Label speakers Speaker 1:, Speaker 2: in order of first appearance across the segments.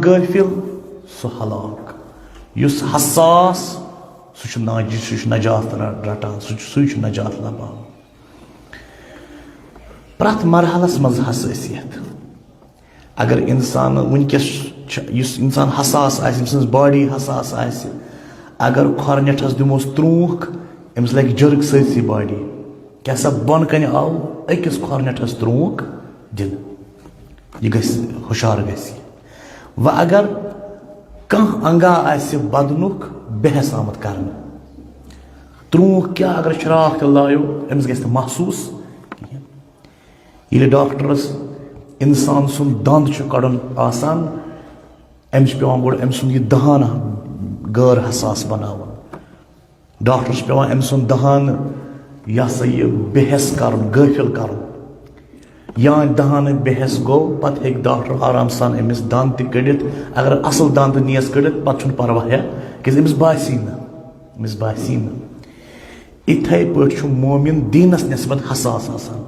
Speaker 1: गाफिल सो हलाक, युस हसास सु नजात रटान, सु नजात लबान। प्रत मरहलस मज हसासियत अगर इंसान वनकस इंसान हसास आस बॉडी हसास आस, अगर खोरनेठस दिमोस त्रूख अमिस लगे जर्ग सरसी बॉडी क्या सा बन कन आव अकिस खोरनेठस त्रूख दिन यह गि हुशार गि। व अगर कह अंगा आस बदनुक बहस आमत कर त्रूख क्या अगर शराख लायो अमिस गि महसूस ये डॉक्टरस इंसान सुन दंद कड़न आसान अमिस पेवान गोड़ अमिस यह दहान गैर हसास बनावन, डॉक्टरस पेवान अमिस दहान यह सा यह बहस कर गाफिल कर, या दहान बहस गो पत हेक डॉक्टर आराम सान अमिस दंद त कड़ित, अगर असल दंद नीस कड़ित पत छुन परवाह कि अमिस बासी न। इथे पे मोमिन दीनस नस्बत हसास आसान।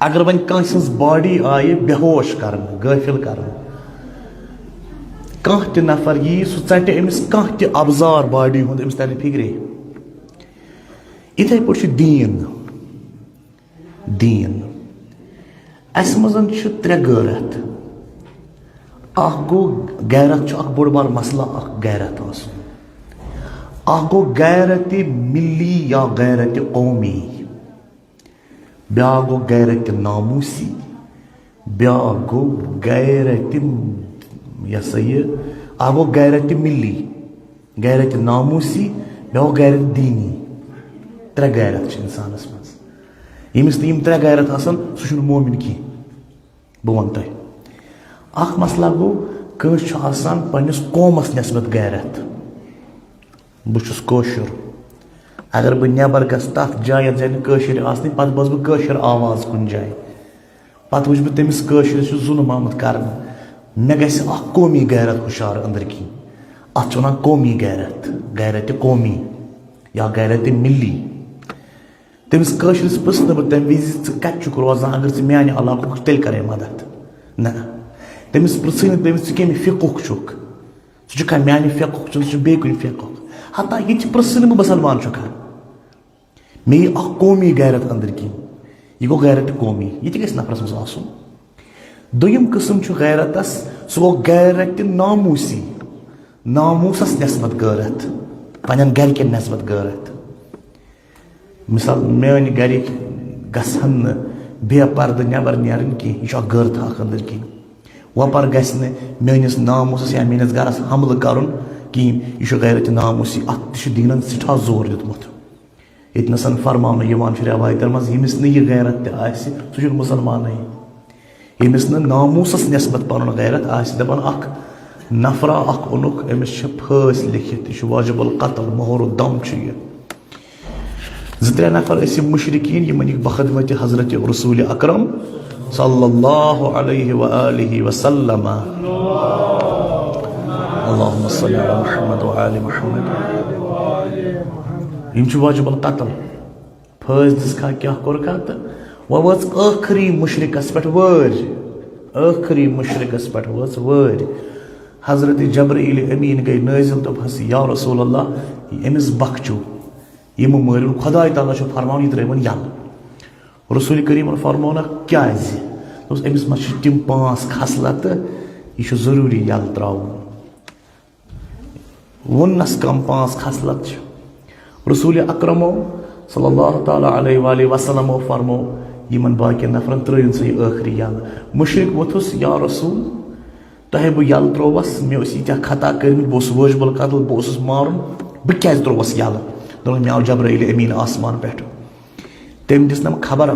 Speaker 1: अगर वन कंस बॉडी आये बेहोश कर गाफिल कर, कह त नफर यी सह चटे अमिस कह त अबजार बॉडी हुंद अमिस तर फिक्रे। इथे पे दीन अस मजन त्रे गैरत, गो गैरत बोड़ बार मसला गैरत गो गैरत मिली या गैरत कौमी, ब्या गो गैरत नामूसी, ब्या गो गैरत यह सा यह गो गैरत मिली, गैरत नामूसी, ब्या गो गैरत दीनी। त्रे गैरत इंसानस मज यमिस यम त्रे गैरत आसान सह मोमिन की। बह वन तुह मसला गो कंस आसान पन्निस कौमस नस्बत गैरत, बहु कौशर, अगर बह नबर गस तथ जाय कशर आसनी पत बस बह कशर आवाज कुन जाय पत वुच बह तमिस कशर जुल्म आमत कर, मे गस कौमी गैरत हुशार अंदर की। अत वन कौमी गैरत, गैरत कौमी या गैरत मिली। तमिस कशरस पृछ न बह तम विज कत रोजान अगर चे माने इलाकुक तेल करे मदद न, तमिस पृछ न तमिस कम फिकुक छुक सह माने फिकुक सह बे कुन फिकुक, हता ये पृछ न मुसलमान छुक मे कौमी गैरत अंदर की। यह गो गैरत कौमी, यह गि नफरस मज आसन। दोयम किस्म गैरतस सह गो गैरत नामूसी, नामूसस नस्बत गैरत, पन घर नस्बत गैरत। मिसाल मान गरिक गसन बेपर्द नबर नेरन की, यह गैरत अंदर की। वपर गस मानिस नामूसस या मेनिस गरस हमल कर कहें, यह गैरत नामूसी। अत दीनन सठा जोर दितमुत। यतनसन फरमान रवायतन मज यमिस यह गैरत सह मुसलमान, यमिस नामूसस नस्बत पन गैरत दपान नफरा ओनुक अमिस फांस लिखित, यह वाजिबुल कत्ल मोहर दम त्रे नफर मुशरिकीन यमन बखदमत हजरत रसूल अकरम सल्लल्लाहु अलैहि व आलिहि वसल्लम। अल्लाहुम्मा सल्लि अला मुहम्मद व आलि मुहम्मद। यम वाजिबुल कत्ल फांस दिसखा क्या कोरखा तो वह वच आखरी मुशरिकस पे वर, आखरी मुशरिकस पे वच वर। हजरत जबरील अमीन गई नाजिल दोपस या रसूल अल्लाह अमिस बख्चो यम मारिन खुदाई ताला फरमान यह त्रेवन यल। रसूल करीम फरमान क्या अमिस मज तम 5 खसलत यह जरूरी यल त्रावन। वनस कम 5 खसलत रसूल अकरमो सल्लल्लाहु ताला अलैहि वसल्लम फरमो यमन बाकी नफरन त्रिन से आखरी यल। मुशरिक वोथुस या रसूल तह बह यल त्रोवस मे यीत्या खता कर बह वाजिबुल कत्ल बह मारुन बह क्या त्रोवस यल। दोन मे आव जबरील अमीन आसमान पे तम दिसनम खबर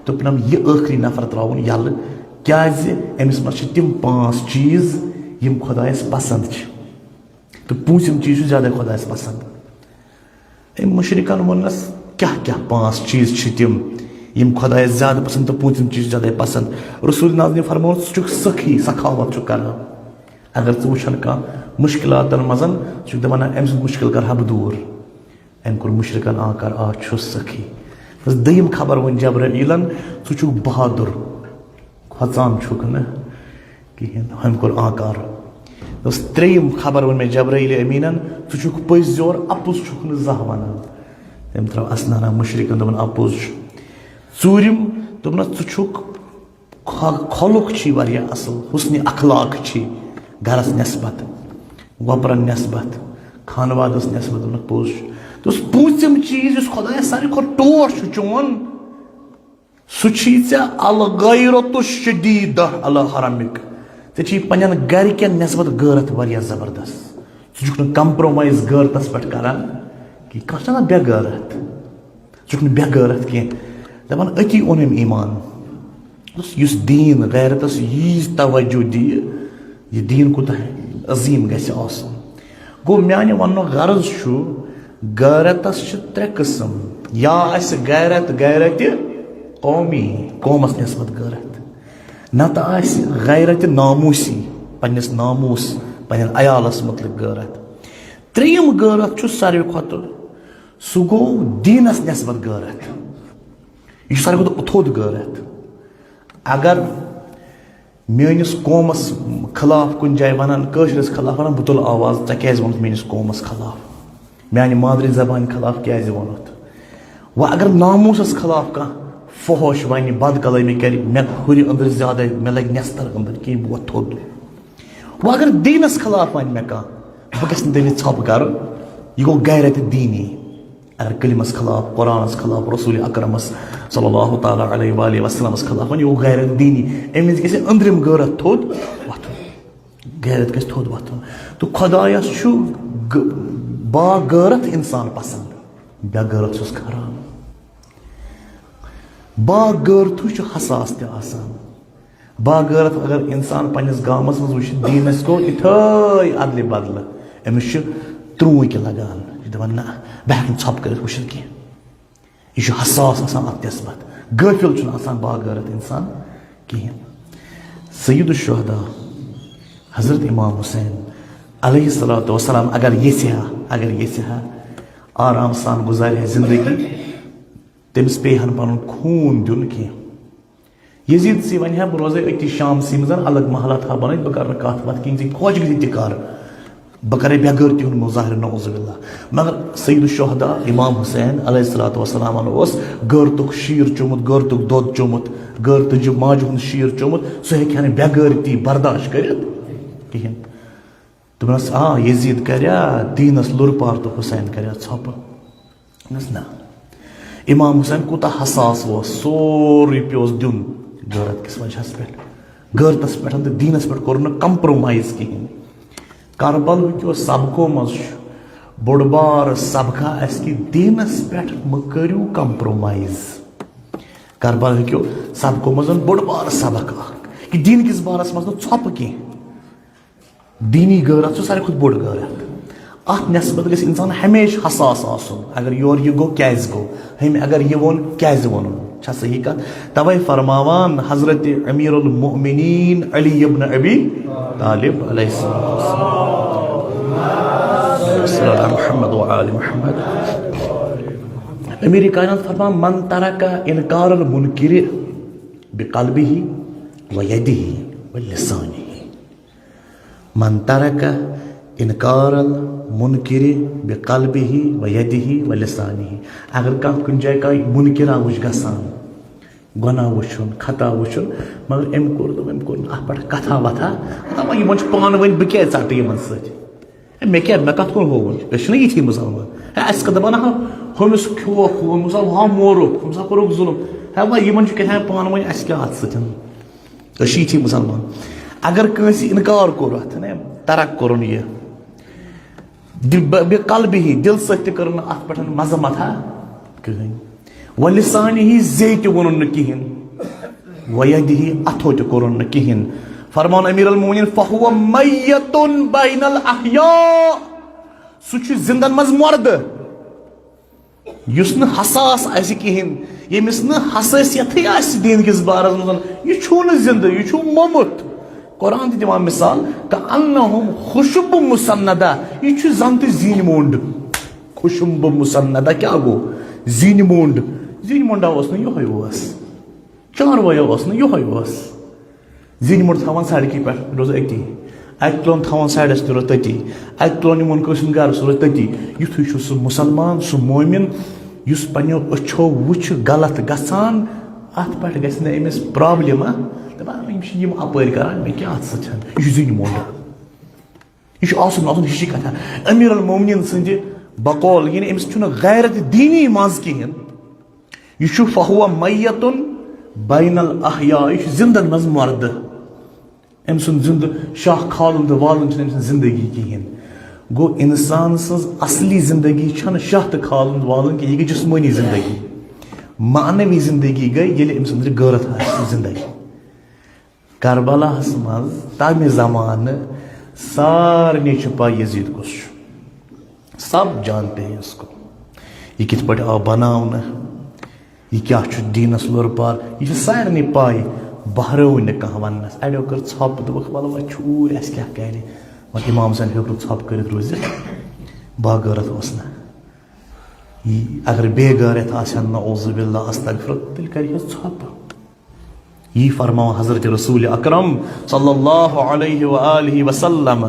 Speaker 1: दोपनम यह आखरी नफर त्रावन यल क्या अमिस मज तम 5 चीज यम खुदायस पसंद तो पूंचम चीज ज्यादा खुदायस पसंद। मुशरिकन वनस क्या क्या 5 चीज तम यम खुदायस ज्यादा पसंद तो पूंचम चीज ज्यादा पसंद। रसूल नाज़ ने फरमाया सह सखी सखावत कर, अगर चे वुछन कह मुश्किलातन मजन दपान अम मुश्किल कर बह दूर। अम कोर मुशरिकन आकर आ सखी। बस दयम खबर वन जबरीलन सह बहादुर खोचान न कहें हम कोर आकार दोस त्रेयम खबर वन में जबराइल अमीनन छु छुक पज जोर अपुस छुक न जह वनान तम त्रा असनाना मुशरिकन दोन अपुस चूरिम दोन छु छुक खलुक छी वारिया असल हुस्न अखलाक छी घरस नस्बत वपरन नस्बत खानवादस नस्बत दोन पोज दोस पूछम चीज उस खुदा सारे को टोश चोन सुची से अल गैरत शदीद अल हरमिक ते छी पन्यन घर के नस्बत गैरत वारिया जबरदस्त सुजुक न कंप्रोमाइज गैरतस पट करन कि कशना बे गैरत सुजुक न बे गैरत के दपन अति ओनम ईमान युस दीन गैरतस यीज तवज्जो दी ये दीन कोता अजीम गैस आसन गो म्याने वनो गर्ज छु गैरतस छ त्रे किस्म या आस गैरत गैरत कौमी कौमस नस्बत गैरत नत आस गैरत नामूसी पन्नस नामूस पन्न अयालस मतलब गैरत त्रेयम गैरत छु सारे खत सु गो दीनस नस्बत गैरत यह सारे खत उथोद गैरत अगर मेनिस कौमस खिलाफ कुन जाय वनान कशरस खिलाफ वनान बुतुल आवाज चा क्या वोन मेनिस कौमस खिलाफ मानी मादरी जबान खिलाफ क्या वोनत व अगर नामूसस खिलाफ का फहोश वन बद कलमी कर मे हुर अंदर ज्यादा मे लग नस्तर अंदर कह बह थोद व अगर दीनस खिलाफ वन मे कह बह गस तमिस छप कर यह गो गैरत दीनी अगर कलिमस खिलाफ कुरानस खिलाफ रसूल अकरमस सल्लल्लाहु तआला अलैहि वसल्लमस खिलाफ वन यह गैरत दीनी अमिस गस अंदरिम गैरत थोद वथुन गैरत गस थोद वथुन तो खुदायस छु बा गैरत इंसान पसंद बे गैरत छुस खराब बा गैरत छु हसास ते आसान बा गैरत अगर इंसान पन्नस गामस मज वुछ दीनस को इथै अदल बदल अमिस त्रुक लगान दपान ना बह हेक छप कर वुचित कह यह हसास आसान अत नस्बत गफिल चुन आसान बा गैरत इंसान कहें सय्यद शुहदा हजरत इमाम हुसैन अलैहिस्सलातु वस्सलाम अगर यहा आराम सान गुजार जिंदगी तमिस पे पन खून दिन कह यजीद सी वन बह रोज अति शाम सी मज अलग महला था बन बह कर कत वत कहें खोज गी कर बह कर बेगरती हूँ मुजाहिर नौजुबिल्ला मगर सय्यद शुहदा इमाम हुसैन अलैहिस्सलातु वस्सलाम गरतुक शीर चोमुत गरतुक दोद चोमुत गरतुज माज हूं शीर चोमुत सह हे बेगरती बर्दाश्त कर कहें दोपस यजीद कर दीनस लुरपार तो हुसैन कर छप ना इमाम हुसैन कूता हसास वो सोरे पे दिन गैरत किस वजह पे गैरतस पे तो दीनस पे कोर कंप्रोमाइज कहें करबल वो सबको मज बोड़ बार सबका कि दीनस पे मो कंप्रोमाइज करबल वो सबको मज बोड़ बार सबक कि दीन किस बारस मज छप कह दीनी गैरत सारे खुद बोड़ गैरत अत नस्बत गस इंसान हमेशा हसास आसन अगर योर यह गो क्या गो हम अगर यह वोन क्या वोन सही कत तवे फरमावान हजरत अमीरुल मोमिनीन अली इब्न अबी तालिब मुहम्मद व आले मुहम्मद अमीर कायनात फरमान मन तरका इनकार मुनकिर बिक़ल्बिही व यदिही व लिसानिही मन तरका इनकार मुनकिर बिक़ल्बिही व यदिही व लिसानिही अगर कह कुन जाय का मुनकिरा वुच गसान गुनाह वुचुन खता वुचुन मगर एम कोर अह पे कथा वथा दपा यमन पान वन बह क्या चट यमन सत मे क्या मे कत को ये मुसलमान अस दपान हमिस खोख हमिस हाँ मोरुक हमिस कोरुक जुलम है वह यमन क्या पान वन अस क्या अत सत मुसलमान अगर कंस इनकार कोर अत तरक कोरन यह बिक़ल्बिही दिल सत कर अत पे मजमत कहें व लिसानिही जे त वोन कहें व यदिही अथो त कोरन कहें फरमान अमीर अल मोमिनीन फहुव मय्यतुन बैनल अहया सु जिंदन मज मर्द युस न हसास आसि कहें यमिस न हसासियत आसि दीन किस बारस मज यह छु न जिंद यह छु मोमुत कुरान ति दिवान मिसाल का अन्नहुम खुशब मुसन्नदा यह छु जंत जीन मोंड खुशब मुसन्नदा क्या गो जीन मोंडा ओस न यह चारवायो ओस न यह Zin mur thawan side pe roz ekti. Aklon thawan side as roz tati. Aklon imun kosun gar roz tati. Yuthu shu su Musalman su mu'min yus panyo acho wuch galat gasan at pat gasne emis problem taba imshi yim apar karan me kya at sachan yüzün moda iş asın hişi kata Amir al-Mu'minin sınca baqol yine emis çuna gayret dini mazkihin yushu fahuwa mayyatun baynal ahya iş zindan mazmardı emsun zinda şah kalındı valın için zindagi kihin go insansız asli zindagi çan şah da kalındı valın ki ye cismani zindagi manevi zindagi gay yele emsun gayret has zindagi Karbala hasmaz tame zamanı सारने छुपा Yazid को सब जानते हैं इसको ये कित पट आ बनावना ये क्या दीनस लोर पार ये सारने पाए बहरो ने कह वनस अड़ो कर छप दोख वल चूर अस क्या करे और इमाम हुसैन हेकु छप कर रोज बागरत ओसना ये अगर बेगरत आसन नऊज़ बिल्लाह अस्तगफिर तिल करियो छप ये फरमाओ हजरत रसूल अकरम सल्लल्लाहु अलैहि व आलिहि वसल्लम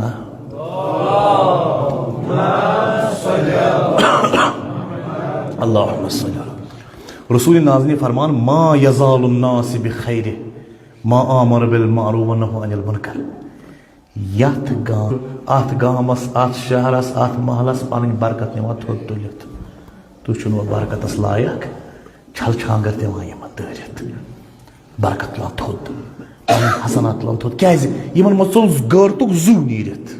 Speaker 1: अल्लाहुम्मा सल्ली रसूल नाज़नी फरमान मा यज़ालुन नास बिखैर मा आमर बिल मारूफ व नहा अनिल मुनकर यथ गाम आत गामस आत शहरस आत महलस पानी बरकत निवा थोद तुलित तु छुनो बरकतस लायक छल छांगर दिवा यम दरित बरकत ला थोद हसनात ला थोद क्या यमन मसल गरतुक जू नीरित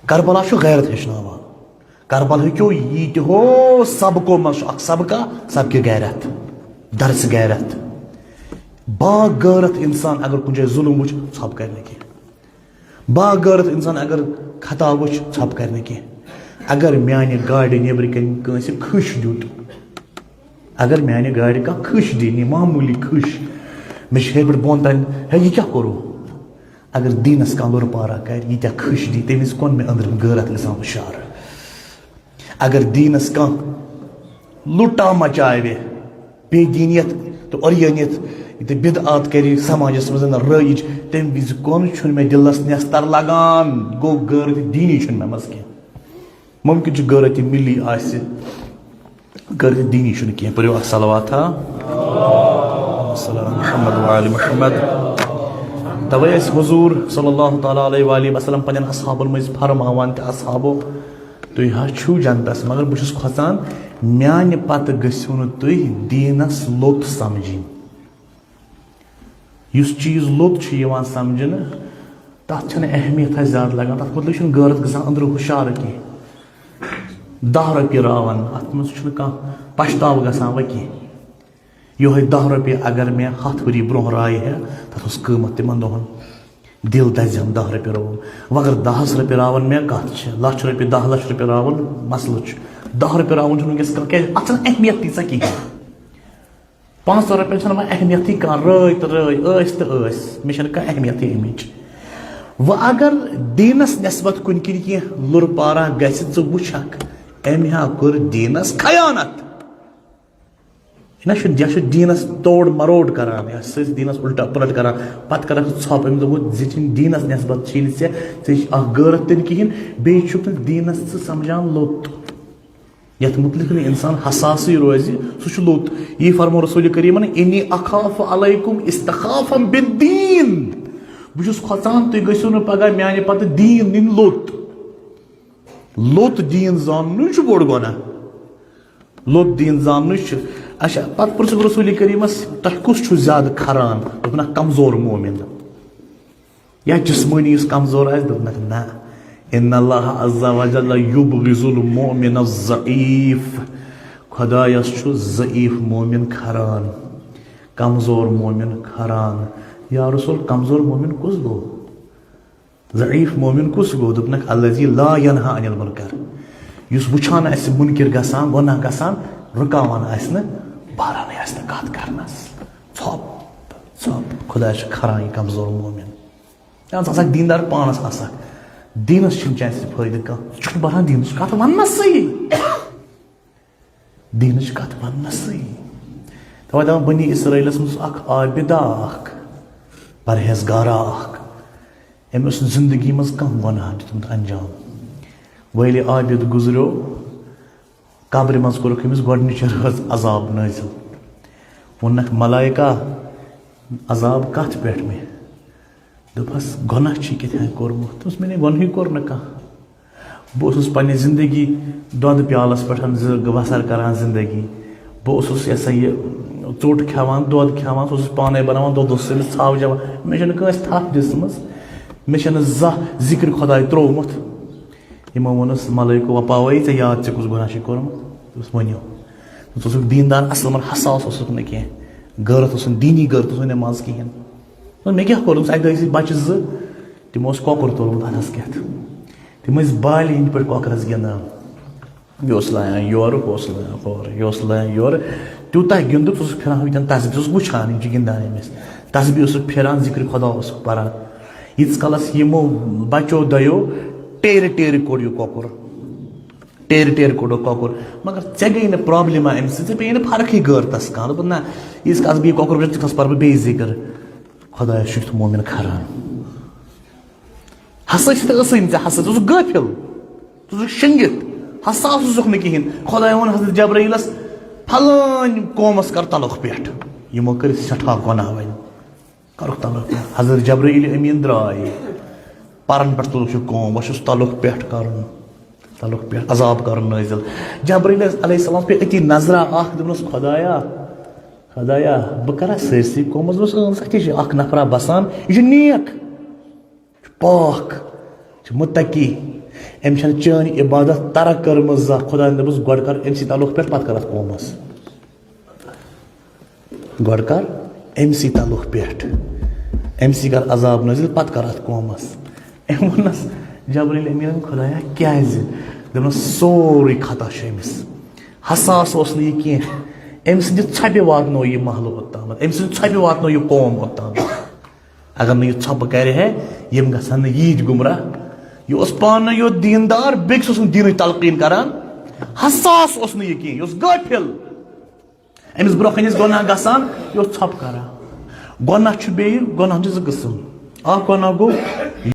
Speaker 1: करबला शो गैरत हेशनावा करबला क्यों ये हो सबको मश सबका सबके गैरत दर्स गैरत बा गैरत इंसान अगर कुछ जुल्म वुच छप करने की बा गैरत इंसान अगर खता वुच छप करने की अगर म्याने गाड़ी नेबर कन कंसे खुश दुत अगर मैंने गाड़ी का खुश दीनी मामूली खुश मे हेबर बोन है ये क्या करो अगर दीनस का लोर पारा कर ये क्या खुश दी तमिस कौन में अंदर गैरत गसान हुशार अगर दीनस का लुटा मचावे बेदीनियत तो अरियनियत ये बिदआत करी समाजस मज रईज तम विज कौन छुन में दिलस नेस्तर लगान गो गैरत दीनी छुन में मज के मुमकिन गैरत मिली आसे कर दीनी शुन किया पर सलवात मुहम्मद व आले मुहम्मद तवे हुजूर सल्लल्लाहु तआला अलैहि वसल्लम पन असहाबुल मज फरमावान त असहाबो तुई हा छु जानतस मगर बुछस खसान म्यान पत गसिउन तुई दीनस लोत समझिन युस चीज लोत छु यवान समझन तत छन अहमियत ज्यादा लगन तत मतलब छन गैरत गसान अंदर हुशार की 10 रुपये रावन अत मज पछताव गसान वकी यो 10 रुपये अगर मे 7 वरी ब्रोह राय है तथ कीमत तिमन दोहन दिल दजन 10 रुपये रावन वगर 10 रुपये रावन मे कत लाख रुपये 10 लाख रुपये रावन मसल 10 रुपये रावन वनस क्या अत अहमियत तीसा कहें 500 रुपये अहमियत कह रय तो रय तो मे अहमियत अमिच व अगर दीनस नस्बत कुन कह लुर पारा गि वुछक अमे हा कर दीनस खयानत यह दीनस तोड़ मरोड़ करान दीनस उल्टा पुलट करान पत कर छप अम दोप दीनस नस्बत से गैरत तन कहें बे दीनस समझान लोत ये मुतलिक इंसान हसासी रोज सह लोत यह फरमो रसूल करीम इन्नी अखाफ अलैकुम इस्तखाफम बिद्दीन बहुत खोचान तुम गो न पगह माने पत दीन नीन लोत लोत दीन जान बोड़ गुना लोत दीन जान अच्छा पत पुरसुक रसूल करीमस तह कुछ ज्यादा खरान दोपन कमजोर मोमिन या जिस्मानी कमजोर दोपन ना इन्नल्लाह अज़्ज़ा व जल्ल युबग़िज़ुल मुमिन अज़्ज़ईफ़ खुदायस ज़ईफ़ मोमिन खरान कमजोर मोमिन खरान या रसूल कमजोर मोमिन कुस गो ज़ईफ़ मोमिन कुस गो दोपन अल्लज़ी ला यनहा अनिल मुनकर युस वुछान आसि मुनकर गसान गुनाह गसान रुकावान आसि न बारान आसि न कत करनस छप छप खुदा खरान यह कमजोर मोमिन आसा दीनदार पानस आसा दीनस फायदे कह बहान दीनस कत वनसै दीनच कत वनसै तवे दपान बनी इसराइलस मज आबिदा परहेजगारा अमिस जिंदगी मज कम गुनाह दितुमत अंजाम वैले आबिद गुजरो कब्र मज कोरक अमिस गोडनिच रोज अजाब नाजिल वोनक मलाइका अजाब कथ पे मे दोपस गुनाह कथान कोरमुत दोस मैंने गुनाह कोर न कह बस पे जिंदगी दुध प्यालस पे बसर करान जिंदगी बस यह चोट खेवान दुध खेवान पाने बनान दुध छाव जवान मे थप दिसम मे जिक्र खुदा त्रोमुत यमो वोनस मलाइको वपावे ऐ याद ऐ कुछ गुनाह कोरमुत वनो दीनदार असल मन हसास न कह गैरत दीनी गैरत नमाज कहें मे क्या कोर अक दह बच्चे तमो कौकुर तोलमुत अनस कत तम बाल हंद पे कौकरस गिंदान यह लायान योर यह लायान योर तूता गिंद फिरान वतन तस्बी वुचान गिंदान अमिस तस्बी फिरान जिक्र खुदा पारान यीस कलस यमो बच्चों दयो टेर टेर कोड़ यह कौकुर टेर टेर कोड़ कौकुर मगर ऐ गई ना प्रॉब्लम अम पे फर्क गैरतस कह दोप ना यीस कल बह कौकुर तिथस पर बे जिक्र खुदा शुथ मोमिन खरान हसा हसा गाफिल शंगित हसास कहें खुदा वो हजरत जबराइलस फलान कौमस कर तलुख पे यमो कर सठा गुनाह वन कर तलुख हजरत जबराइल अमीन द्राय परन पे तुल कौम वह तलुख पे तलुख पे अजाब कर नाजिल जबराइल अलैहिस्सलाम पे अति नजरा दोपस खुदाया खुदाया बह करा सरसी कौमस सती नफरा बसान यह नेक पाक मुत्तकी अम चान इबादत तरक कर्म खुदा दोपस गो कर अम तलुख पे पत कर कौमस गो कर अम तलुख पे अम कर अजाब नजिल पत कर कौमस अम वोनस जबरील अमीन खुदाया क्या दोपस सोरे खता अमिस हसास यह कह अम सपे वातनो यह महल ओत्ताम अम सपे वातनो यह कौम ओत्ताम अगर न यह छप कर यम गसन यीज गुमराह यह पान यो दीनदार बेस दीन तलकीन करान हसास यह कह यह गाफिल अमिस ब्रोह गुनाह गसान यह छप करान गुनाह बे गुनाह जो किस्म गुनाह गो